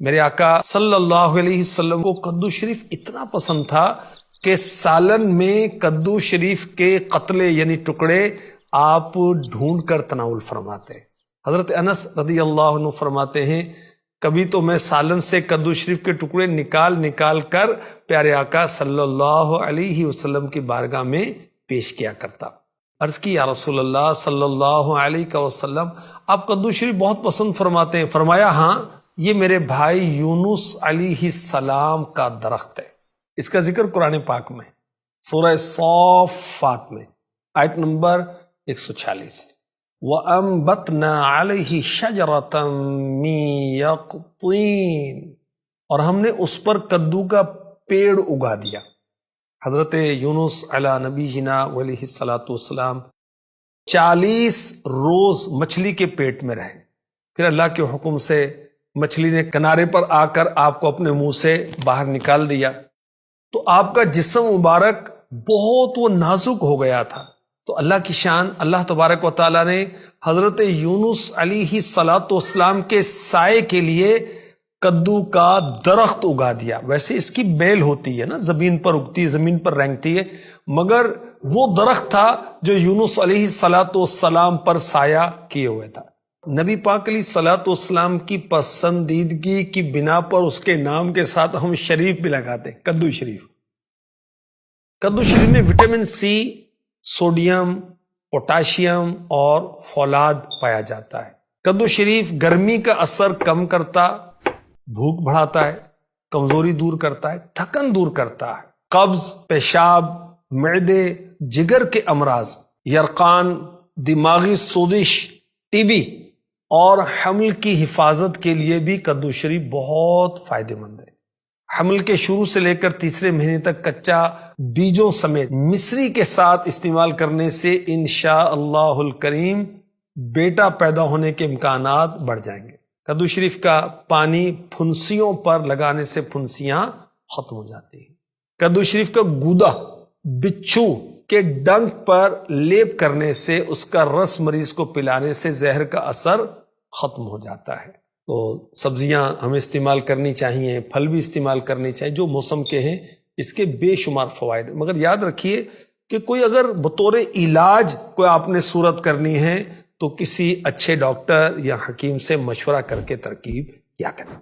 میرے آقا صلی اللہ علیہ وسلم کو کدو شریف اتنا پسند تھا کہ سالن میں کدو شریف کے قتلے یعنی ٹکڑے آپ ڈھونڈ کر تناول فرماتے. حضرت انس رضی اللہ عنہ فرماتے ہیں کبھی تو میں سالن سے کدو شریف کے ٹکڑے نکال کر پیارے آقا صلی اللہ علیہ وسلم کی بارگاہ میں پیش کیا کرتا. عرض کی یا رسول اللہ صلی اللہ علیہ وسلم آپ کدو شریف بہت پسند فرماتے ہیں. فرمایا ہاں یہ میرے بھائی یونس علیہ السلام کا درخت ہے. اس کا ذکر قرآن پاک میں سورہ صافات میں آیت نمبر 146 وَأَنبَتْنَا عَلَيْهِ شَجَرَةً مِّن يَقْطِينٍ اور ہم نے اس پر کدو کا پیڑ اگا دیا. حضرت یونس علی نبینا علیہ الصلوۃ والسلام 40 روز مچھلی کے پیٹ میں رہے. پھر اللہ کے حکم سے مچھلی نے کنارے پر آ کر آپ کو اپنے منہ سے باہر نکال دیا تو آپ کا جسم مبارک بہت وہ نازک ہو گیا تھا. تو اللہ کی شان اللہ تبارک و تعالیٰ نے حضرت یونس علیہ الصلوۃ والسلام کے سائے کے لیے کدو کا درخت اگا دیا. ویسے اس کی بیل ہوتی ہے نا، زمین پر اگتی ہے، زمین پر رینگتی ہے، مگر وہ درخت تھا جو یونس علیہ الصلوۃ والسلام پر سایہ کیے ہوئے تھا. نبی پاک علیہ الصلوۃ والسلام کی پسندیدگی کی بنا پر اس کے نام کے ساتھ ہم شریف بھی لگاتے ہیں، کدو شریف. کدو شریف میں وٹامن سی، سوڈیم، پوٹاشیم اور فولاد پایا جاتا ہے. کدو شریف گرمی کا اثر کم کرتا، بھوک بڑھاتا ہے، کمزوری دور کرتا ہے، تھکن دور کرتا ہے، قبض، پیشاب، معدے، جگر کے امراض، یرقان، دماغی سوزش، ٹی بی اور حمل کی حفاظت کے لیے بھی کدو شریف بہت فائدہ مند ہے. حمل کے شروع سے لے کر تیسرے مہینے تک کچا بیجوں سمیت مصری کے ساتھ استعمال کرنے سے انشاءاللہ الکریم بیٹا پیدا ہونے کے امکانات بڑھ جائیں گے. کدو شریف کا پانی پھنسیوں پر لگانے سے پھنسیاں ختم ہو جاتی ہیں. کدو شریف کا گودا بچھو کے ڈنک پر لیپ کرنے سے اس کا رس مریض کو پلانے سے زہر کا اثر ختم ہو جاتا ہے. تو سبزیاں ہمیں استعمال کرنی چاہیے، پھل بھی استعمال کرنے چاہیے جو موسم کے ہیں. اس کے بے شمار فوائد، مگر یاد رکھیے کہ کوئی اگر بطور علاج کوئی آپ نے صورت کرنی ہے تو کسی اچھے ڈاکٹر یا حکیم سے مشورہ کر کے ترکیب کیا کریں.